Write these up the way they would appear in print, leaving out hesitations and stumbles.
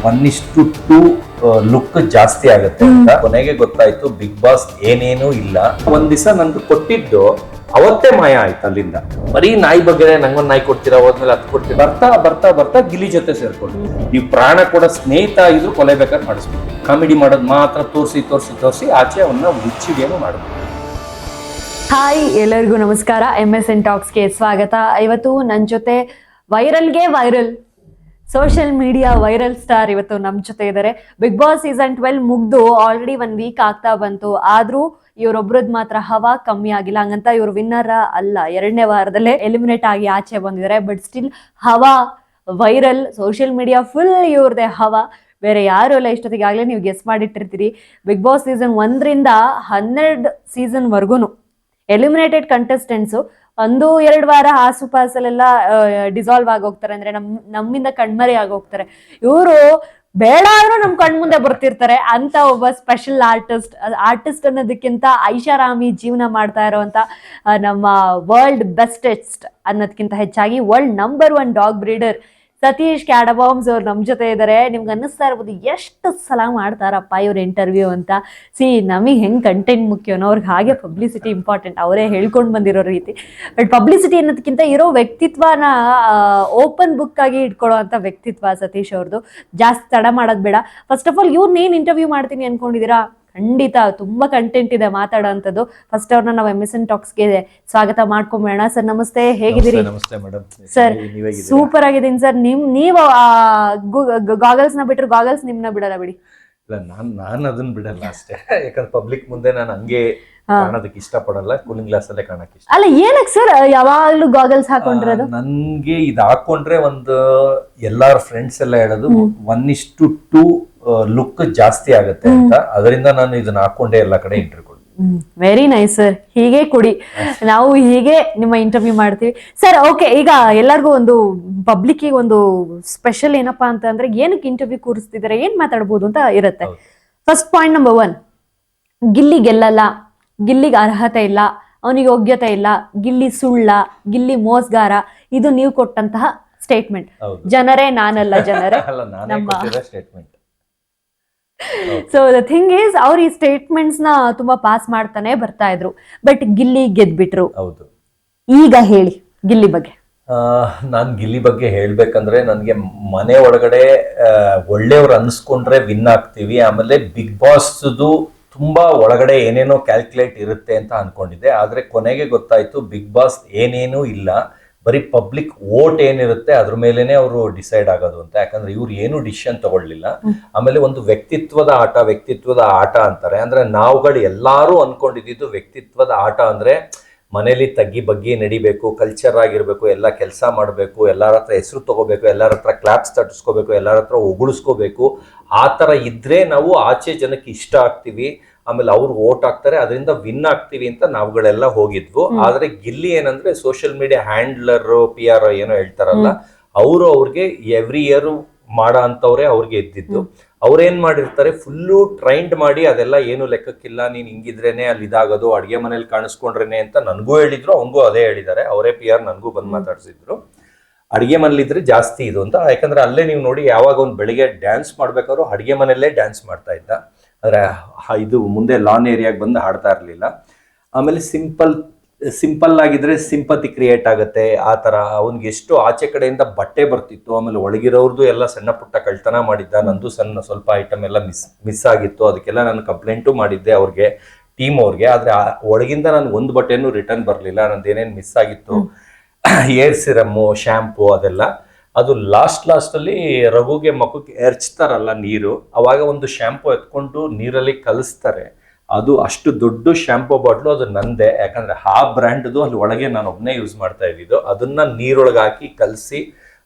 1:2 look ಜಾಸ್ತಿ ಆಗುತ್ತೆ ಅಂತ ಕೊನೆಗೆ ಗೊತ್ತಾಯ್ತು ಬಿಗ್ ಬಾಸ್ ಏನೇನೂ ಇಲ್ಲ. ಒಂದ್ ದಿವಸ ನಂದು ಕೊಟ್ಟಿದ್ದು ಅವತ್ತೇ ಮಾಯ ಆಯ್ತು ಅಲ್ಲಿಂದ. ಬರೀ ನಾಯಿ ಬಗ್ಗೆ ನಂಗೊಂದ್ ನಾಯಿ ಕೊಡ್ತೀರಾ, ಹೋದ್ಮೇಲೆ ಹತ್ತು ಕೊಡ್ತೀರಾ, ಬರ್ತಾ ಬರ್ತಾ ಬರ್ತಾ ಗಿಲ್ಲಿ ಜೊತೆ ಸೇರ್ಕೊಂಡು ನೀವು ಪ್ರಾಣ ಕೂಡ ಸ್ನೇಹಿತ ಆಗಿದ್ರು ಕೊಲೆ ಬೇಕಾದ್ರೆ ಮಾಡಿಸ್ಬೇಕು. ಕಾಮಿಡಿ ಮಾಡೋದು ಮಾತ್ರ ತೋರಿಸಿ ತೋರಿಸಿ ತೋರಿಸಿ ಆಚೆ ಅವನ್ನ ಹುಚ್ಚಿಗೇನು ಮಾಡಬೇಕು. ಹಾಯ್, ಎಲ್ಲರಿಗೂ ನಮಸ್ಕಾರ. MSN ಟಾಕ್ಸ್ಗೆ ಸ್ವಾಗತ. ಇವತ್ತು ನನ್ನ ಜೊತೆ viral social media viral star ಇವತ್ತು ನಮ್ಮ ಜೊತೆ ಇದ್ದಾರೆ. ಬಿಗ್ ಬಾಸ್ ಸೀಸನ್ 12 ಮುಗ್ದು ಆಲ್ರೆಡಿ 1 ವೀಕ್ ಆಗ್ತಾ ಬಂತು. ಆದ್ರೂ ಇವರೊಬ್ರದ್ ಮಾತ್ರ ಹವಾ ಕಮ್ಮಿ ಆಗಿಲ್ಲ. ಹಂಗಂತ ಇವ್ರು ವಿನ್ನರ್ ಅಲ್ಲ, 2ನೇ ವಾರದಲ್ಲೇ ಎಲಿಮಿನೇಟ್ ಆಗಿ ಆಚೆ ಬಂದಿದ್ದಾರೆ. ಬಟ್ ಸ್ಟಿಲ್ ಹವಾ ವೈರಲ್, ಸೋಷಿಯಲ್ ಮೀಡಿಯಾ ಫುಲ್ ಇವ್ರದೇ ಹವಾ. ಬೇರೆ ಯಾರು ಎಲ್ಲ ಇಷ್ಟೊತ್ತಿಗೆ ಆಗ್ಲೇ ನೀವು ಗೆಸ್ ಮಾಡಿಟ್ಟಿರ್ತೀರಿ. ಬಿಗ್ ಬಾಸ್ ಸೀಸನ್ 1ರಿಂದ 12 ಸೀಸನ್ವರೆಗೂ ಎಲಿಮಿನೇಟೆಡ್ ಕಂಟೆಸ್ಟೆಂಟ್ಸು 1-2 ವಾರ ಆಸುಪಾಸಲ್ಲೆಲ್ಲ ಡಿಸಾಲ್ವ್ ಆಗೋಗ್ತಾರೆ, ಅಂದ್ರೆ ನಮ್ಮಿಂದ ಕಣ್ಮರೆ ಆಗೋಗ್ತಾರೆ. ಇವರು ಬೇಡ ಆದ್ರೂ ನಮ್ ಕಣ್ಮುಂದೆ ಬರ್ತಿರ್ತಾರೆ ಅಂತ ಒಬ್ಬ ಸ್ಪೆಷಲ್ ಆರ್ಟಿಸ್ಟ್ ಅನ್ನೋದಕ್ಕಿಂತ ಐಷಾರಾಮಿ ಜೀವನ ಮಾಡ್ತಾ ಇರೋಂತ ನಮ್ಮ ವರ್ಲ್ಡ್ ಬೆಸ್ಟೆಸ್ಟ್ ಅನ್ನೋದಕ್ಕಿಂತ ಹೆಚ್ಚಾಗಿ world number 1 dog breeder Satish Cadabams ಅವ್ರು ನಮ್ಮ ಜೊತೆ ಇದ್ದಾರೆ. ನಿಮ್ಗೆ ಅನ್ನಿಸ್ತಾ ಇರ್ಬೋದು ಎಷ್ಟು ಸಲ ಮಾಡ್ತಾರಪ್ಪ ಇವ್ರ ಇಂಟರ್ವ್ಯೂ ಅಂತ. ನಮಗೆ ಹೆಂಗೆ ಕಂಟೆಂಟ್ ಮುಖ್ಯನೋ ಅವ್ರಿಗೆ ಹಾಗೆ ಪಬ್ಲಿಸಿಟಿ ಇಂಪಾರ್ಟೆಂಟ್, ಅವರೇ ಹೇಳ್ಕೊಂಡು ಬಂದಿರೋ ರೀತಿ. ಬಟ್ ಪಬ್ಲಿಸಿಟಿ ಅನ್ನೋದಕ್ಕಿಂತ ಇರೋ ವ್ಯಕ್ತಿತ್ವನ ಓಪನ್ ಬುಕ್ ಆಗಿ ಇಟ್ಕೊಳ್ಳೋ ಅಂತ ವ್ಯಕ್ತಿತ್ವ ಸತೀಶ್ ಅವ್ರದ್ದು. ಜಾಸ್ತಿ ತಡ ಮಾಡೋದು ಬೇಡ. ಫಸ್ಟ್ ಆಫ್ ಆಲ್ ಇವ್ರನ್ನೇನು ಇಂಟರ್ವ್ಯೂ ಮಾಡ್ತೀನಿ ಅನ್ಕೊಂಡಿದ್ದೀರಾ? ಖಂಡಿತ ತುಂಬಾ ಕಂಟೆಂಟ್ ಇದೆ ಮಾತಾಡೋ ಅಂಥದ್ದು. ಫಸ್ಟ್ ಅವ್ರನ್ನ ನಾವು MSN ಟಾಕ್ಸ್ಗೆ ಸ್ವಾಗತ ಮಾಡ್ಕೊಂಬೇಡ. ಸರ್ ನಮಸ್ತೆ, ಹೇಗಿದ್ದೀರಿ? ಸರ್ ಸೂಪರ್ ಆಗಿದ್ದೀನಿ ಸರ್. ನೀವು ಗಾಗಲ್ಸ್ ನ ಬಿಟ್ರೆ ಗಾಗಲ್ಸ್ ನಿಮ್ನ ಬಿಡಲ್ಲ ಬಿಡಿ. ಇಲ್ಲ, ನಾನು ಅದನ್ನ ಬಿಡಲ್ಲ ಅಷ್ಟೇ. ಯಾಕಂದ್ರೆ ಪಬ್ಲಿಕ್ ಮುಂದೆ ನಾನು ಹಂಗೆ ಕಾಣೋದಕ್ಕೆ ಇಷ್ಟಪಡಲ್ಲ. ಕೂಲಿಂಗ್ ಗ್ಲಾಸ್ ಅಲ್ಲೇ ಕಾಣಕ್ಕೆ ಇಷ್ಟ. ಅಲ್ಲ, ಏನಕ್ಕೆ ಸರ್ ಯಾವಾಗ್ಲೂ ಗಾಗಲ್ಸ್ ಹಾಕೊಂಡಿರೋದು? ನನ್ಗೆ ಇದು ಹಾಕೊಂಡ್ರೆ ಒಂದು ಎಲ್ಲಾರ ಫ್ರೆಂಡ್ಸ್ ಎಲ್ಲ ಹೇಳೋದು 1:2 ಲುಕ್ ಜಾಸ್ತಿ ಆಗುತ್ತೆ ಅಂತ. ಅದರಿಂದ ನಾನು ಇದನ್ನ ಹಾಕೊಂಡೆ ಎಲ್ಲ ಕಡೆ ಇಂಟರ್ವ್ಯೂ ಕೊಡ್ತೀನಿ. ವೆರಿ ನೈಸ್ ಸರ್, ಹೀಗೆ ಕೊಡಿ, ನಾವು ಹೀಗೆ ನಿಮ್ಮ ಇಂಟರ್ವ್ಯೂ ಮಾಡ್ತೀವಿ ಸರ್. ಓಕೆ, ಈಗ ಎಲ್ಲರಿಗೂ ಒಂದು ಪಬ್ಲಿಕ್ಗೆ ಒಂದು ಸ್ಪೆಷಲ್ ಏನಪ್ಪಾ ಅಂತಂದ್ರೆ ಏನಕ್ಕೆ ಇಂಟರ್ವ್ಯೂ ಕೂರಿಸ್ತಿದ್ದಾರೆ, ಏನ್ ಮಾತಾಡ್ಬೋದು ಅಂತ ಇರುತ್ತೆ. ಫಸ್ಟ್ ಪಾಯಿಂಟ್ ನಂಬರ್ 1, ಗಿಲ್ಲಿ ಗೆಲ್ಲಲ್ಲ, ಗಿಲ್ಲಿಗೆ ಅರ್ಹತೆ ಇಲ್ಲ, ಅವನಿಗೆ ಯೋಗ್ಯತೆ ಇಲ್ಲ, ಗಿಲ್ಲಿ ಸುಳ್ಳ, ಗಿಲ್ಲಿ ಮೋಸಗಾರ. ಇದು ನೀವು ಕೊಟ್ಟಂತಹ ಸ್ಟೇಟ್ಮೆಂಟ್. ಜನರೇ, ನಾನಲ್ಲ, ಜನರೇ ನಮ್ಮ statement. So the thing is, ಅವ್ರು ಈ ಸ್ಟೇಟ್ಮೆಂಟ್ಸ್ ನ ತುಂಬಾ ಪಾಸ್ ಮಾಡ್ತಾನೆ ಬರ್ತಾ ಇದ್ರು. ಬಟ್ ಗಿಲ್ಲಿ ಗೆದ್ಬಿಟ್ರು. ಹೌದು. ಈಗ ಹೇಳಿ ಗಿಲ್ಲಿ ಬಗ್ಗೆ. ನಾನ್ ಗಿಲ್ಲಿ ಬಗ್ಗೆ ಹೇಳ್ಬೇಕಂದ್ರೆ, ನನ್ಗೆ ಮನೆ ಒಳಗಡೆ ಒಳ್ಳೆಯವ್ರು ಅನ್ಸ್ಕೊಂಡ್ರೆ ವಿನ್ ಆಗ್ತೀವಿ. ಆಮೇಲೆ ಬಿಗ್ ಬಾಸ್ದು ತುಂಬಾ ಒಳಗಡೆ ಏನೇನೋ ಕ್ಯಾಲ್ಕುಲೇಟ್ ಇರುತ್ತೆ ಅಂತ ಅನ್ಕೊಂಡಿದ್ದೆ. ಆದ್ರೆ ಕೊನೆಗೆ ಗೊತ್ತಾಯ್ತು ಬಿಗ್ ಬಾಸ್ ಏನೇನೂ ಇಲ್ಲ, ಬರೀ ಪಬ್ಲಿಕ್ ವೋಟ್ ಏನಿರುತ್ತೆ ಅದ್ರ ಮೇಲೆನೆ ಅವರು ಡಿಸೈಡ್ ಆಗೋದು ಅಂತ. ಯಾಕಂದ್ರೆ ಇವ್ರು ಏನು ಡಿಸಿಷನ್ ತಗೊಳ್ಳಿಲ್ಲ. ಆಮೇಲೆ ಒಂದು ವ್ಯಕ್ತಿತ್ವದ ಆಟ ಅಂತಾರೆ. ಅಂದ್ರೆ ನಾವುಗಳು ಎಲ್ಲಾರು ಅನ್ಕೊಂಡಿದ್ದು ವ್ಯಕ್ತಿತ್ವದ ಆಟ ಅಂದ್ರೆ ಮನೇಲಿ ತಗ್ಗಿ ಬಗ್ಗಿ ನಡಿಬೇಕು, ಕಲ್ಚರ್ ಆಗಿರ್ಬೇಕು, ಎಲ್ಲ ಕೆಲಸ ಮಾಡಬೇಕು, ಎಲ್ಲರ ಹತ್ರ ಹೆಸರು ತಗೋಬೇಕು, ಎಲ್ಲರ ಹತ್ರ ಕ್ಲಾಪ್ಸ್ ತಟ್ಟಿಸ್ಕೋಬೇಕು, ಎಲ್ಲರ ಹತ್ರ ಹೊಗಳಿಸ್ಕೋಬೇಕು. ಆ ಥರ ಇದ್ರೆ ನಾವು ಆಚೆ ಜನಕ್ಕೆ ಇಷ್ಟ ಆಗ್ತೀವಿ, ಆಮೇಲೆ ಅವ್ರು ವೋಟ್ ಹಾಕ್ತಾರೆ, ಅದರಿಂದ ವಿನ್ ಆಗ್ತೀವಿ ಅಂತ ನಾವುಗಳೆಲ್ಲ ಹೋಗಿದ್ವು. ಆದ್ರೆ ಗಿಲ್ಲಿ ಏನಂದ್ರೆ ಸೋಷಿಯಲ್ ಮೀಡಿಯಾ ಹ್ಯಾಂಡ್ಲರ್, PR ಏನೋ ಹೇಳ್ತಾರಲ್ಲ, ಅವ್ರಿಗೆ ಎವ್ರಿ ಇಯರ್ ಮಾಡೋ ಅಂತವ್ರೆ ಅವ್ರಿಗೆ ಇದ್ದಿದ್ದು. ಅವ್ರೇನ್ ಮಾಡಿರ್ತಾರೆ, ಫುಲ್ಲು ಟ್ರೈಂಡ್ ಮಾಡಿ ಅದೆಲ್ಲ ಏನು ಲೆಕ್ಕಕ್ಕಿಲ್ಲ, ನೀನ್ ಹಿಂಗಿದ್ರೇನೆ ಅಲ್ಲಿ ಇದಾಗೋದು, ಅಡ್ಗೆ ಮನೇಲಿ ಕಾಣಿಸ್ಕೊಂಡ್ರೇನೆ ಅಂತ ನನ್ಗೂ ಹೇಳಿದ್ರು, ಅವಂಗೂ ಅದೇ ಹೇಳಿದ್ದಾರೆ. ಅವರೇ PR ನನ್ಗೂ ಬಂದು ಮಾತಾಡ್ಸಿದ್ರು, ಅಡ್ಗೆ ಮನೇಲಿದ್ರೆ ಜಾಸ್ತಿ ಇದು ಅಂತ. ಯಾಕಂದ್ರೆ ಅಲ್ಲೇ ನೀವು ನೋಡಿ, ಯಾವಾಗ ಒಂದು ಬೆಳಿಗ್ಗೆ ಡ್ಯಾನ್ಸ್ ಮಾಡ್ಬೇಕಾದ್ರು ಅಡ್ಗೆ ಮನೆಯಲ್ಲೇ ಡ್ಯಾನ್ಸ್ ಮಾಡ್ತಾ ಇದ್ದ. ಅಂದ್ರೆ ಇದು ಮುಂದೆ ಲಾನ್ ಏರಿಯಾಗೆ ಬಂದು ಹಾಡ್ತಾ ಇರ್ಲಿಲ್ಲ. ಆಮೇಲೆ ಸಿಂಪಲ್ ಆಗಿದ್ರೆ ಸಿಂಪತಿ ಕ್ರಿಯೇಟ್ ಆಗುತ್ತೆ. ಆ ತರ ಅವನ್ಗೆ ಎಷ್ಟು ಆಚೆ ಕಡೆಯಿಂದ ಬಟ್ಟೆ ಬರ್ತಿತ್ತು, ಆಮೇಲೆ ಒಳಗಿರೋರ್ದು ಎಲ್ಲ ಸಣ್ಣ ಪುಟ್ಟ ಕಳ್ತನ ಮಾಡಿದ್ದ. ನಂದು ಸ್ವಲ್ಪ ಐಟಮ್ ಎಲ್ಲ ಮಿಸ್ ಆಗಿತ್ತು, ಅದಕ್ಕೆಲ್ಲ ನಾನು ಕಂಪ್ಲೇಂಟು ಮಾಡಿದ್ದೆ ಅವ್ರಿಗೆ, ಟೀಮ್ ಅವ್ರಿಗೆ. ಆದ್ರೆ ಒಳಗಿಂದ ನಾನು ಒಂದು ಬಟ್ಟೆನೂ ರಿಟರ್ನ್ ಬರಲಿಲ್ಲ. ನಂದು ಏನೇನು ಮಿಸ್ ಆಗಿತ್ತು, ಏರ್ ಸಿರಮ್ಮು, ಶ್ಯಾಂಪು, ಅದೆಲ್ಲ. ಅದು ಲಾಸ್ಟ್ ಅಲ್ಲಿ ರಘುಗೆ ಮಕ್ಕಕ್ಕೆ ಎರಚ್ತಾರಲ್ಲ ನೀರು, ಅವಾಗ ಒಂದು ಶ್ಯಾಂಪು ಎತ್ಕೊಂಡು ನೀರಲ್ಲಿ ಕಲಿಸ್ತಾರೆ. ಅದು ಅಷ್ಟು ದೊಡ್ಡ ಶ್ಯಾಂಪು ಬಾಟ್ಲು, ಅದು ನಂದೆ. ಯಾಕಂದ್ರೆ ಆ ಬ್ರ್ಯಾಂಡ್ದು ಅಲ್ಲಿ ಒಳಗೆ ನಾನು ಒಬ್ಬನೇ ಯೂಸ್ ಮಾಡ್ತಾ ಇದ್ದಿದ್ದು. ಅದನ್ನ ನೀರೊಳಗೆ ಹಾಕಿ ಕಲಸಿ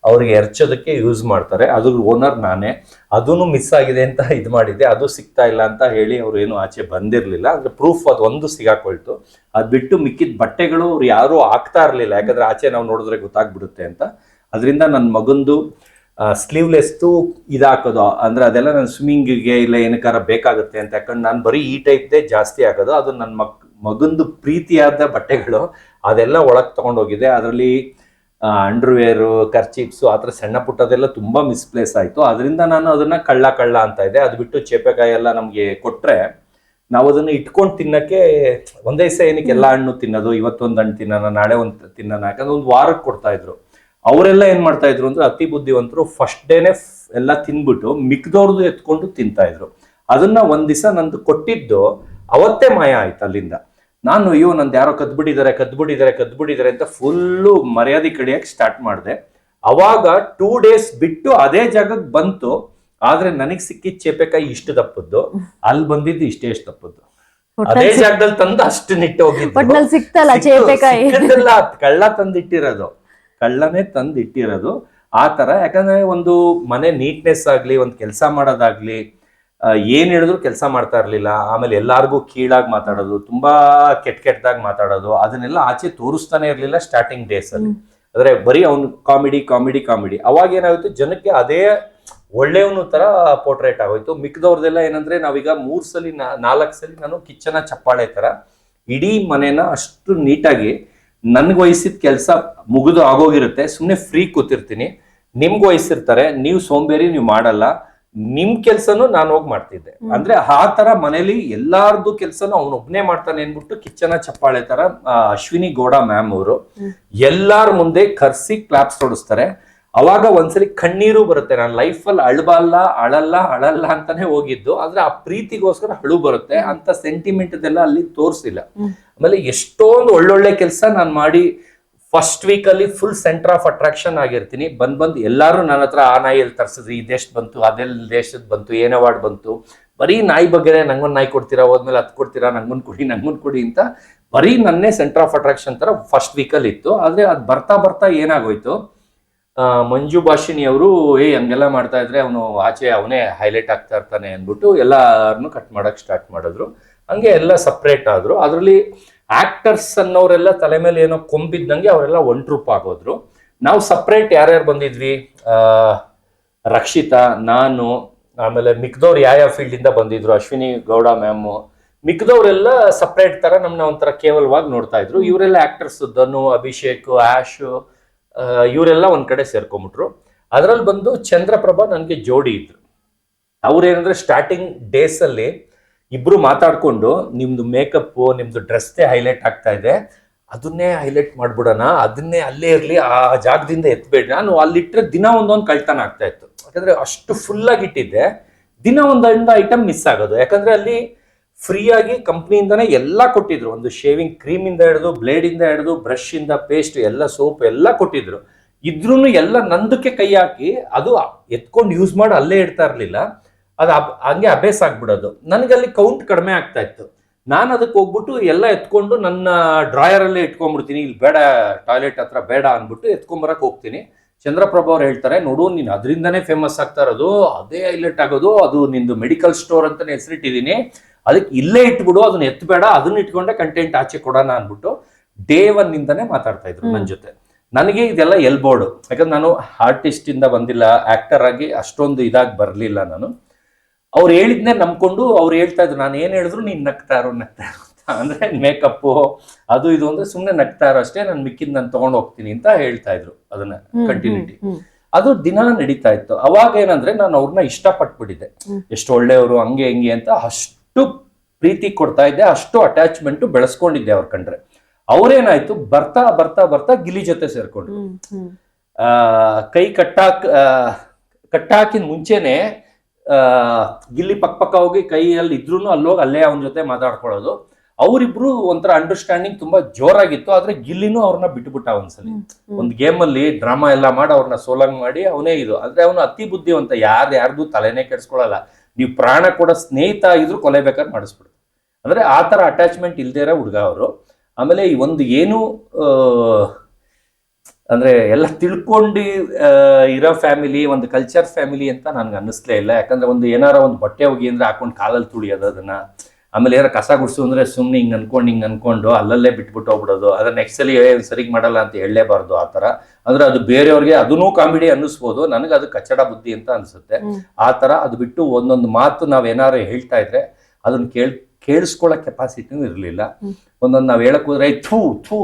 ಅವ್ರಿಗೆ ಎರಚೋದಕ್ಕೆ ಯೂಸ್ ಮಾಡ್ತಾರೆ. ಅದು ಓನರ್ ನಾನೇ. ಅದೂ ಮಿಸ್ ಆಗಿದೆ ಅಂತ ಇದು ಮಾಡಿದ್ದೆ, ಅದು ಸಿಗ್ತಾ ಇಲ್ಲ ಅಂತ ಹೇಳಿ ಅವ್ರು ಏನು ಆಚೆ ಬಂದಿರಲಿಲ್ಲ. ಅಂದ್ರೆ ಪ್ರೂಫ್ ಅದು ಒಂದು ಸಿಗಾಕೊಳ್ತು. ಅದು ಬಿಟ್ಟು ಮಿಕ್ಕಿದ ಬಟ್ಟೆಗಳು ಅವ್ರು ಯಾರೂ ಹಾಕ್ತಾ ಇರಲಿಲ್ಲ, ಯಾಕಂದ್ರೆ ಆಚೆ ನಾವು ನೋಡಿದ್ರೆ ಗೊತ್ತಾಗ್ಬಿಡುತ್ತೆ ಅಂತ. ಅದರಿಂದ ನನ್ನ ಮಗಂದು ಸ್ಲೀವ್ಲೆಸ್ದು ಇದಾಕೋದು, ಅಂದ್ರೆ ಅದೆಲ್ಲ ನನ್ನ ಸ್ವಿಮ್ಮಿಂಗಿಗೆ ಇಲ್ಲ ಏನಕ್ಕಾರ ಬೇಕಾಗುತ್ತೆ ಅಂತ. ಯಾಕಂದ್ರೆ ನಾನು ಬರೀ ಈ ಟೈಪ್ದೇ ಜಾಸ್ತಿ ಆಗೋದು. ಅದು ನನ್ನ ಮಗಂದು ಪ್ರೀತಿಯಾದ ಬಟ್ಟೆಗಳು, ಅದೆಲ್ಲ ಒಳಗೆ ತಗೊಂಡೋಗಿದೆ. ಅದರಲ್ಲಿ ಅಂಡರ್ವೇರು ಕರ್ಚಿಪ್ಸು ಆ ಥರ ಸಣ್ಣ ಪುಟ್ಟದೆಲ್ಲ ತುಂಬಾ ಮಿಸ್ಪ್ಲೇಸ್ ಆಯ್ತು. ಅದರಿಂದ ನಾನು ಅದನ್ನ ಕಳ್ಳ ಅಂತ ಇದೆ. ಅದು ಬಿಟ್ಟು ಚೇಪೆಕಾಯಿ ಎಲ್ಲ ನಮ್ಗೆ ಕೊಟ್ರೆ ನಾವು ಅದನ್ನ ಇಟ್ಕೊಂಡು ತಿನ್ನಕ್ಕೆ ಒಂದೇ ದಿವಸ ಏನಕ್ಕೆ ಎಲ್ಲ ಹಣ್ಣು ತಿನ್ನೋದು, ಇವತ್ತೊಂದು ಹಣ್ಣು ತಿನ್ನೋಣ ನಾಳೆ ಒಂದು ತಿನ್ನೋಣ, ಯಾಕಂದ್ರೆ ಒಂದು ವಾರಕ್ಕೆ ಕೊಡ್ತಾ ಇದ್ರು. ಅವರೆಲ್ಲ ಏನ್ ಮಾಡ್ತಾ ಇದ್ರು ಅಂದ್ರೆ ಅತಿ ಬುದ್ಧಿವಂತರು, ಫಸ್ಟ್ ಡೇನೆ ಎಲ್ಲ ತಿನ್ಬಿಟ್ಟು ಮಿಕ್ದವ್ರದ್ದು ಎತ್ಕೊಂಡು ತಿಂತಾ ಇದ್ರು. ಅದನ್ನ ಒಂದ್ ದಿವಸ ನಂದು ಕೊಟ್ಟಿದ್ದು ಅವತ್ತೇ ಮಾಯ ಆಯ್ತು ಅಲ್ಲಿಂದ. ನಾನು ಅಯ್ಯೋ ನಂದು ಯಾರೋ ಕದ್ಬಿಟ್ಟಿದ್ದಾರೆ ಅಂತ ಫುಲ್ಲು ಮರ್ಯಾದೆ ಕಡಿಯಕ್ಕೆ ಸ್ಟಾರ್ಟ್ ಮಾಡಿದೆ. ಅವಾಗ 2 days ಬಿಟ್ಟು ಅದೇ ಜಾಗಕ್ಕೆ ಬಂತು. ಆದ್ರೆ ನನಗ್ ಸಿಕ್ಕಿದ ಚೇಪೆಕಾಯಿ ಇಷ್ಟು ದಪ್ಪದ್ದು, ಅಲ್ಲಿ ಬಂದಿದ್ದು ಇಷ್ಟೇ ದಪ್ಪದ್ದು. ಅದೇ ಜಾಗದಲ್ಲಿ ತಂದು ಅಷ್ಟು ನಿಟ್ಟು ಹೋಗಿದ್ದು ಸಿಕ್ತಲ್ಲ ಚೇಪೆಕಾಯಿ, ಕಳ್ಳನೇ ತಂದಿಟ್ಟಿರೋದು ಆ ತರ. ಯಾಕಂದ್ರೆ ಒಂದು ಮನೆ ನೀಟ್ನೆಸ್ ಆಗ್ಲಿ, ಒಂದು ಕೆಲಸ ಮಾಡೋದಾಗ್ಲಿ, ಏನ್ ಹೇಳಿದ್ರು ಕೆಲಸ ಮಾಡ್ತಾ ಇರ್ಲಿಲ್ಲ. ಆಮೇಲೆ ಎಲ್ಲಾರ್ಗು ಕೀಳಾಗಿ ಮಾತಾಡೋದು, ತುಂಬಾ ಕೆಟ್ಟದಾಗಿ ಮಾತಾಡೋದು, ಅದನ್ನೆಲ್ಲ ಆಚೆ ತೋರಿಸ್ತಾನೆ ಇರ್ಲಿಲ್ಲ ಸ್ಟಾರ್ಟಿಂಗ್ ಡೇಸ್ ಅಲ್ಲಿ. ಅಂದ್ರೆ ಬರೀ ಅವ್ನು ಕಾಮಿಡಿ. ಅವಾಗ ಏನಾಗುತ್ತೆ, ಜನಕ್ಕೆ ಅದೇ ಒಳ್ಳೆಯವನು ತರ ಪೋರ್ಟ್ರೇಟ್ ಆಗೋಯ್ತು. ಮಿಕ್ಕದವ್ರದೆಲ್ಲ ಏನಂದ್ರೆ ನಾವೀಗ 3 ಸಲ 4 ಸಲ ನಾನು ಕಿಚ್ಚನ ಚಪ್ಪಾಳೆ ತರ ಇಡೀ ಮನೇನ ಅಷ್ಟು ನೀಟಾಗಿ ನನ್ಗೆ ವಹಿಸಿದ ಕೆಲಸ ಮುಗಿದು ಆಗೋಗಿರುತ್ತೆ, ಸುಮ್ನೆ ಫ್ರೀ ಕೂತಿರ್ತೀನಿ. ನಿಮ್ಗೆ ವಹಿಸಿರ್ತಾರೆ, ನೀವು ಸೋಂಬೇರಿ, ನೀವು ಮಾಡಲ್ಲ, ನಿಮ್ ಕೆಲ್ಸನು ನಾನು ಹೋಗಿ ಮಾಡ್ತಿದ್ದೆ. ಅಂದ್ರೆ ಆ ತರ ಮನೇಲಿ ಎಲ್ಲಾರ್ದು ಕೆಲ್ಸನು ಅವನೊಬ್ನೇ ಮಾಡ್ತಾನೆ ಅನ್ಬಿಟ್ಟು ಕಿಚ್ಚನ ಚಪ್ಪಾಳೆ ತರ ಅಶ್ವಿನಿ ಗೌಡ ಮ್ಯಾಮ್ ಅವರು ಎಲ್ಲಾರ ಮುಂದೆ ಕರ್ಸಿ ಕ್ಲಾಪ್ಸ್ ಹೊಡಿಸ್ತಾರೆ. ಅವಾಗ ಒಂದ್ಸಲಿ ಕಣ್ಣೀರು ಬರುತ್ತೆ. ನಾನು ಲೈಫಲ್ಲಿ ಅಳಲ್ಲ ಅಂತಾನೆ ಹೋಗಿದ್ದು, ಆದ್ರೆ ಆ ಪ್ರೀತಿಗೋಸ್ಕರ ಅಳು ಬರುತ್ತೆ. ಅಂತ ಸೆಂಟಿಮೆಂಟ್ ಅದೆಲ್ಲ ಅಲ್ಲಿ ತೋರಿಸಿಲ್ಲ. ಆಮೇಲೆ ಎಷ್ಟೊಂದು ಒಳ್ಳೊಳ್ಳೆ ಕೆಲಸ ನಾನು ಮಾಡಿ ಫಸ್ಟ್ ವೀಕ್ ಅಲ್ಲಿ ಫುಲ್ ಸೆಂಟರ್ ಆಫ್ ಅಟ್ರಾಕ್ಷನ್ ಆಗಿರ್ತೀನಿ. ಬಂದ್ ಎಲ್ಲಾರು ನನ್ನ ಹತ್ರ ಆ ನಾಯಿ ಎಲ್ಲಿ ತರ್ಸಿದ್ರಿ, ಈ ದೇಶ ಬಂತು, ಅದೆಲ್ಲ ದೇಶದ ಬಂತು, ಏನ್ ಅವಾರ್ಡ್ ಬಂತು, ಬರೀ ನಾಯಿ ಬಗ್ಗೆ ನಂಗೊಂದು ನಾಯಿ ಕೊಡ್ತೀರಾ, ಹೋದ್ಮೇಲೆ ಅದು ಕೊಡ್ತೀರಾ, ನಂಗೊಂದು ಕೊಡಿ ಅಂತ ಬರೀ ನನ್ನೇ ಸೆಂಟರ್ ಆಫ್ ಅಟ್ರಾಕ್ಷನ್ ತರ ಫಸ್ಟ್ ವೀಕ್ ಅಲ್ಲಿ ಇತ್ತು. ಆದ್ರೆ ಅದು ಬರ್ತಾ ಏನಾಗೋಯ್ತು, ಮಂಜು ಭಾಷಿಣಿ ಅವರು ಹಂಗೆಲ್ಲ ಮಾಡ್ತಾ ಇದ್ರೆ ಅವನೇ ಹೈಲೈಟ್ ಆಗ್ತಾ ಇರ್ತಾನೆ ಅಂದ್ಬಿಟ್ಟು ಎಲ್ಲಾರನ್ನು ಕಟ್ ಮಾಡಕ್ ಸ್ಟಾರ್ಟ್ ಮಾಡಿದ್ರು. ಹಂಗೆ ಎಲ್ಲ ಸಪ್ರೇಟ್ ಆದ್ರು. ಅದರಲ್ಲಿ ಆಕ್ಟರ್ಸ್ ಅನ್ನೋರೆಲ್ಲ ತಲೆ ಮೇಲೆ ಏನೋ ಕೊಂಬಿದ್ದಂಗೆ ಅವರೆಲ್ಲ ಒಂಟ್ರೂಪ್ ಆಗೋದ್ರು. ನಾವು ಸಪ್ರೇಟ್ ಯಾರ್ಯಾರು ಬಂದಿದ್ವಿ, ರಕ್ಷಿತಾ, ನಾನು, ಆಮೇಲೆ ಮಿಕ್ದವ್ರು ಯಾವ ಫೀಲ್ಡ್ ಇಂದ ಬಂದಿದ್ರು, ಅಶ್ವಿನಿ ಗೌಡ ಮ್ಯಾಮ್, ಮಿಕ್ದವ್ರೆಲ್ಲ ಸಪ್ರೇಟ್ ತರ ನಮ್ನ ಒಂಥರ ಕೇವಲವಾಗಿ ನೋಡ್ತಾ ಇದ್ರು. ಇವರೆಲ್ಲ ಆಕ್ಟರ್ಸ್, ಧನು, ಅಭಿಷೇಕ್, ಆಶ್, ಇವರೆಲ್ಲ ಒಂದ್ ಕಡೆ ಸೇರ್ಕೊಂಡ್ಬಿಟ್ರು. ಅದ್ರಲ್ಲಿ ಬಂದು ಚಂದ್ರಪ್ರಭಾ ನನ್ಗೆ ಜೋಡಿ ಇದ್ರು. ಅವ್ರೇನಂದ್ರೆ ಸ್ಟಾರ್ಟಿಂಗ್ ಡೇಸ್ ಅಲ್ಲಿ ಇಬ್ರು ಮಾತಾಡ್ಕೊಂಡು ನಿಮ್ದು ಮೇಕಪ್, ನಿಮ್ದು ಡ್ರೆಸ್ಸೇ ಹೈಲೈಟ್ ಆಗ್ತಾ ಇದೆ, ಅದನ್ನೇ ಹೈಲೈಟ್ ಮಾಡ್ಬಿಡೋಣ, ಅದನ್ನೇ ಅಲ್ಲೇ ಇರ್ಲಿ, ಆ ಜಾಗದಿಂದ ಎತ್ಬೇಡಿ. ನಾನು ಅಲ್ಲಿಟ್ರೆ ದಿನ ಒಂದೊಂದು ಕಳ್ತನ ಆಗ್ತಾ ಇತ್ತು. ಯಾಕಂದ್ರೆ ಅಷ್ಟು ಫುಲ್ ಆಗಿ ಇಟ್ಟಿದ್ದೆ, ದಿನ ಒಂದೊಂದು ಐಟಮ್ ಮಿಸ್ ಆಗೋದು. ಯಾಕಂದ್ರೆ ಅಲ್ಲಿ ಫ್ರೀ ಆಗಿ ಕಂಪ್ನಿಯಿಂದನೇ ಎಲ್ಲ ಕೊಟ್ಟಿದ್ರು. ಒಂದು ಶೇವಿಂಗ್ ಕ್ರೀಮ್ ಇಂದ ಹಿಡಿದು, ಬ್ಲೇಡ್ ಇಂದ ಹಿಡಿದು, ಬ್ರಷ್ ಇಂದ ಪೇಸ್ಟ್ ಎಲ್ಲ, ಸೋಪ್ ಎಲ್ಲ ಕೊಟ್ಟಿದ್ರು. ಇದ್ರೂನು ಎಲ್ಲ ನಂದಕ್ಕೆ ಕೈ ಹಾಕಿ ಅದು ಎತ್ಕೊಂಡು ಯೂಸ್ ಮಾಡಿ ಅಲ್ಲೇ ಇಡ್ತಾ ಇರ್ಲಿಲ್ಲ. ಅದು ಹಂಗೆ ಅಭ್ಯಾಸ ಆಗ್ಬಿಡೋದು. ನನಗಲ್ಲಿ ಕೌಂಟ್ ಕಡಿಮೆ ಆಗ್ತಾ ಇತ್ತು. ನಾನು ಅದಕ್ಕೆ ಹೋಗ್ಬಿಟ್ಟು ಎಲ್ಲ ಎತ್ಕೊಂಡು ನನ್ನ ಡ್ರಾಯರ್ ಅಲ್ಲೇ ಇಟ್ಕೊಂಡ್ಬಿಡ್ತೀನಿ. ಇಲ್ಲಿ ಬೇಡ, ಟಾಯ್ಲೆಟ್ ಹತ್ರ ಬೇಡ ಅಂದ್ಬಿಟ್ಟು ಎತ್ಕೊಂಬರಕ್ ಹೋಗ್ತೀನಿ. ಚಂದ್ರಪ್ರಭಾ ಅವ್ರು ಹೇಳ್ತಾರೆ, ನೋಡು ನೀನು ಅದರಿಂದನೇ ಫೇಮಸ್ ಆಗ್ತಾ ಇರೋದು, ಅದೇ ಹೈಲೈಟ್ ಆಗೋದು, ಅದು ನಿಂದು ಮೆಡಿಕಲ್ ಸ್ಟೋರ್ ಅಂತಾನೆ ಹೆಸರಿಟ್ಟಿದ್ದೀನಿ, ಅದಕ್ಕೆ ಇಲ್ಲೇ ಇಟ್ಬಿಡು, ಅದನ್ನ ಎತ್ತಬೇಡ, ಅದನ್ನ ಇಟ್ಕೊಂಡೆ ಕಂಟೆಂಟ್ ಆಚೆ ಕೊಡೋಣ ಅಂದ್ಬಿಟ್ಟು ಡೇ 1 ಇಂದಾನೆ ಮಾತಾಡ್ತಾ ಇದ್ರು ನನ್ನ ಜೊತೆ. ನನಗೆ ಇದೆಲ್ಲ ಎಲ್ಬೋರ್ಡು, ಯಾಕಂದ್ರೆ ನಾನು ಆರ್ಟಿಸ್ಟ್ ಇಂದ ಬಂದಿಲ್ಲ, ಆಕ್ಟರ್ ಆಗಿ ಅಷ್ಟೊಂದು ಇದಾಗಿ ಬರ್ಲಿಲ್ಲ ನಾನು. ಅವ್ರು ಹೇಳಿದ್ನೇ ನಂಬ್ಕೊಂಡು ಅವ್ರು ಹೇಳ್ತಾ ಇದ್ರು, ನಾನು ಏನ್ ಹೇಳಿದ್ರು ನೀನ್ ನಗ್ತಾ ಇರೋ ಅಂತ. ಅಂದ್ರೆ ಮೇಕಪ್ ಅದು ಇದು ಅಂದ್ರೆ ಸುಮ್ನೆ ನಗ್ತಾ ಇರೋ ಅಷ್ಟೇ, ನಾನು ಮಿಕ್ಕಿದ್ ನಾನು ತಗೊಂಡ್ ಹೋಗ್ತೀನಿ ಅಂತ ಹೇಳ್ತಾ ಇದ್ರು. ಅದನ್ನ ಕಂಟಿನ್ಯೂಟಿ ಅದು ದಿನ ನಡೀತಾ ಇತ್ತು. ಅವಾಗ ಏನಂದ್ರೆ ನಾನು ಅವ್ರನ್ನ ಇಷ್ಟಪಟ್ಬಿಟ್ಟಿದ್ದೆ, ಎಷ್ಟು ಒಳ್ಳೆಯವರು, ಹಂಗೆ ಹಿಂಗೆ ಅಂತ ಅಷ್ಟು ಪ್ರೀತಿ ಕೊಡ್ತಾ ಇದ್ದೆ, ಅಷ್ಟು ಅಟ್ಯಾಚ್ಮೆಂಟ್ ಬೆಳೆಸ್ಕೊಂಡಿದ್ದೆ ಅವ್ರ ಕಂಡ್ರೆ. ಅವ್ರೇನಾಯ್ತು, ಬರ್ತಾ ಗಿಲ್ಲಿ ಜೊತೆ ಸೇರ್ಕೊಂಡ್ರು. ಕೈ ಕಟ್ಟಾಕಿನ ಮುಂಚೆನೆ ಗಿಲ್ಲಿ ಪಕ್ಕ ಹೋಗಿ ಕೈಯಲ್ಲಿ ಇದ್ರು ಅಲ್ಲೋಗಿ ಅಲ್ಲೇ ಅವನ ಜೊತೆ ಮಾತಾಡ್ಕೊಳ್ಳೋದು. ಅವರಿಬ್ರು ಒಂಥರ ಅಂಡರ್ಸ್ಟ್ಯಾಂಡಿಂಗ್ ತುಂಬಾ ಜೋರಾಗಿತ್ತು. ಆದ್ರೆ ಗಿಲ್ಲಿನೂ ಅವ್ರನ್ನ ಬಿಟ್ಬಿಟ್ಟ ಒಂದ್ಸಲಿ. ಒಂದ್ ಗೇಮ್ ಅಲ್ಲಿ ಡ್ರಾಮಾ ಎಲ್ಲ ಮಾಡಿ ಅವ್ರನ್ನ ಸೋಲಂಗ್ ಮಾಡಿ ಅವನೇ ಇದು. ಆದ್ರೆ ಅವನು ಅತಿ ಬುದ್ಧಿವಂತ, ಯಾರ್ದು ತಲೆನೇ ಕೆಡ್ಸ್ಕೊಳಲ್ಲ. ನೀವು ಪ್ರಾಣ ಕೂಡ ಸ್ನೇಹಿತ ಆಗಿದ್ರು ಕೊಲೆ ಬೇಕಾದ್ರೆ ಮಾಡಿಸ್ಬಿಡು. ಅಂದ್ರೆ ಆ ತರ ಅಟ್ಯಾಚ್ಮೆಂಟ್ ಇಲ್ದೇ ಇರೋ ಹುಡುಗ ಅವರು. ಆಮೇಲೆ ಈ ಒಂದು ಏನು ಅಂದ್ರೆ ಎಲ್ಲ ತಿಳ್ಕೊಂಡು ಇರೋ ಫ್ಯಾಮಿಲಿ, ಒಂದು ಕಲ್ಚರ್ ಫ್ಯಾಮಿಲಿ ಅಂತ ನನ್ಗೆ ಅನ್ನಿಸ್ಲೇ ಇಲ್ಲ. ಯಾಕಂದ್ರೆ ಒಂದು ಏನಾರ ಒಂದು ಬಟ್ಟೆ ಹೋಗಿ ಅಂದ್ರೆ ಹಾಕೊಂಡು ಕಾಲಲ್ಲಿ ತುಳಿಯೋದು ಅದನ್ನ, ಆಮೇಲೆ ಯಾರ ಕಸ ಗುಡ್ಸು ಅಂದ್ರೆ ಸುಮ್ನೆ ಹಿಂಗ್ ಅನ್ಕೊಂಡು ಅಲ್ಲಲ್ಲೇ ಬಿಟ್ಬಿಟ್ಟು ಹೋಗ್ಬಿಡೋದು. ಅದ್ರ ನೆಕ್ಸ್ಟ್ ಸಲಿ ಸರಿಗ್ ಮಾಡಲ್ಲ ಅಂತ ಹೇಳಲೇಬಾರ್ದು. ಆ ತರ ಅಂದ್ರೆ ಅದು ಬೇರೆಯವ್ರಿಗೆ ಅದನ್ನೂ ಕಾಮಿಡಿ ಅನ್ನಿಸ್ಬೋದು, ನನಗೆ ಅದು ಕಚ್ಚಡ ಬುದ್ಧಿ ಅಂತ ಅನ್ಸುತ್ತೆ. ಆ ತರ ಅದು ಬಿಟ್ಟು ಒಂದೊಂದು ಮಾತು ನಾವೇನಾರು ಹೇಳ್ತಾ ಇದ್ರೆ ಅದನ್ನ ಕೇಳಿಸ್ಕೊಳ್ಳೋ ಕೆಪಾಸಿಟಿನೂ ಇರಲಿಲ್ಲ. ಒಂದೊಂದು ನಾವು ಹೇಳಕ್ ಹೋದ್ರೆ ಥೂ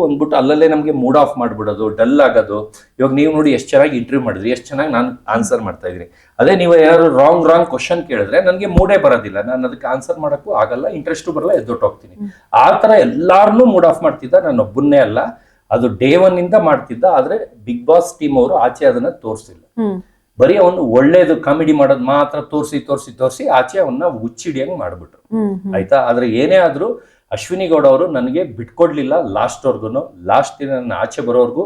ಅಂದ್ಬಿಟ್ಟು ಅಲ್ಲಲ್ಲೇ ನಮಗೆ ಮೂಡ್ ಆಫ್ ಮಾಡ್ಬಿಡೋದು, ಡಲ್ ಆಗೋದು. ಇವಾಗ ನೀವು ನೋಡಿ ಎಷ್ಟು ಚೆನ್ನಾಗಿ ಇಂಟರ್ವ್ಯೂ ಮಾಡಿದ್ರಿ, ಎಷ್ಟು ಚೆನ್ನಾಗಿ ನಾನು ಆನ್ಸರ್ ಮಾಡ್ತಾ ಇದ್ದೀನಿ. ಅದೇ ನೀವು ಏನಾದ್ರು ರಾಂಗ್ ಕ್ವಶನ್ ಕೇಳಿದ್ರೆ ನನಗೆ ಮೂಡೇ ಬರೋದಿಲ್ಲ, ನಾನು ಅದಕ್ಕೆ ಆನ್ಸರ್ ಮಾಡೋಕ್ಕೂ ಆಗಲ್ಲ, ಇಂಟ್ರೆಸ್ಟು ಬರಲ್ಲ, ಎದ್ದೊಟ್ಟೋಗ್ತೀನಿ. ಆ ಥರ ಎಲ್ಲಾರನ್ನೂ ಮೂಡ್ ಆಫ್ ಮಾಡ್ತಿದ್ದ, ನಾನು ಒಬ್ಬನ್ನೇ ಅಲ್ಲ. ಅದು ಡೇ 1 ಇಂದ ಮಾಡ್ತಿದ್ದ. ಆದ್ರೆ ಬಿಗ್ ಬಾಸ್ ಟೀಮ್ ಅವರು ಆಚೆ ಅದನ್ನ ತೋರಿಸಿಲ್ಲ. ಬರೀ ಅವನು ಒಳ್ಳೇದು ಕಾಮಿಡಿ ಮಾಡೋದು ಮಾತ್ರ ತೋರಿಸಿ ಆಚೆ ಅವನ್ನ ಹುಚ್ಚಿಡಿಯಂಗ್ ಮಾಡ್ಬಿಟ್ರು. ಆಯ್ತಾ. ಆದ್ರೆ ಏನೇ ಆದ್ರೂ ಅಶ್ವಿನಿ ಗೌಡ ಅವರು ನನಗೆ ಬಿಟ್ಕೊಡ್ಲಿಲ್ಲ ಲಾಸ್ಟ್ವರ್ಗು. ಲಾಸ್ಟ್ ದಿನ ನನ್ನ ಆಚೆ ಬರೋವರೆಗೂ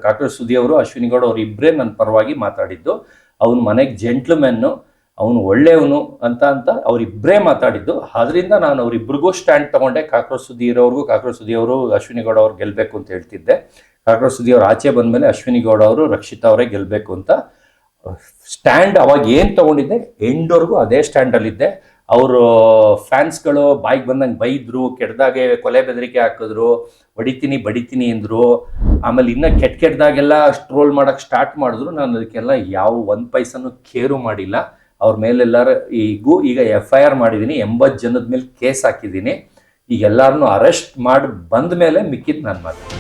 ಕಾಕ್ರೋಚ್ ಸುದಿ ಅವರು, ಅಶ್ವಿನಿ ಗೌಡ ಅವ್ರು ಇಬ್ಬರೇ ನನ್ನ ಪರವಾಗಿ ಮಾತಾಡಿದ್ದು. ಅವನ ಮನೆಗೆ ಜೆಂಟ್ಲ್ಮೆನ್ನು, ಅವನು ಒಳ್ಳೆಯವನು ಅಂತ ಅವರಿಬ್ಬರೇ ಮಾತಾಡಿದ್ದು. ಆದ್ರಿಂದ ನಾನು ಅವರಿಬ್ಬರಿಗೂ ಸ್ಟ್ಯಾಂಡ್ ತಗೊಂಡೆ. ಕಾಕ್ರೋಚ್ ಸುದಿ ಇರೋರ್ಗೂ ಕಾಕ್ರೋಚ್ ಸುದಿ ಅವರು ಅಶ್ವಿನಿ ಗೌಡ ಅವ್ರು ಗೆಲ್ಬೇಕು ಅಂತ ಹೇಳ್ತಿದ್ದೆ. ಕಾಕ್ರೋಚ್ ಸುದಿ ಅವ್ರು ಆಚೆ ಬಂದ್ಮೇಲೆ ಅಶ್ವಿನಿ ಗೌಡ ಅವರು ರಕ್ಷಿತಾ ಅವರೇ ಗೆಲ್ಬೇಕು ಅಂತ ಸ್ಟ್ಯಾಂಡ್ ಅವಾಗ ಏನ್ ತಗೊಂಡಿದ್ದೆ, ಎಂಡ್ವರೆಗೂ ಅದೇ ಸ್ಟ್ಯಾಂಡಲ್ಲಿದ್ದೆ. ಅವರು ಫ್ಯಾನ್ಸ್ಗಳು ಬಾಯಿಗೆ ಬಂದಂಗೆ ಬೈದ್ರು, ಕೆಟ್ಟದಾಗೆ ಕೊಲೆ ಬೆದರಿಕೆ ಹಾಕಿದ್ರು, ಬಡಿತೀನಿ ಅಂದ್ರು. ಆಮೇಲೆ ಇನ್ನ ಕೆಟ್ಟದಾಗೆಲ್ಲ ಟ್ರೋಲ್ ಮಾಡಕ್ ಸ್ಟಾರ್ಟ್ ಮಾಡಿದ್ರು. ನಾನು ಅದಕ್ಕೆಲ್ಲ ಯಾವ 1 ಪೈಸನು ಕೇರು ಮಾಡಿಲ್ಲ. ಅವ್ರ ಮೇಲೆಲ್ಲರೂ ಈಗ FIR ಮಾಡಿದ್ದೀನಿ, 80 ಜನದ ಮೇಲೆ ಕೇಸ್ ಹಾಕಿದ್ದೀನಿ. ಈಗ ಎಲ್ಲಾರನ್ನು ಅರೆಸ್ಟ್ ಮಾಡಿ ಬಂದ ಮೇಲೆ ಮಿಕ್ಕಿದ್ ನನ್ನ ಮಾತು.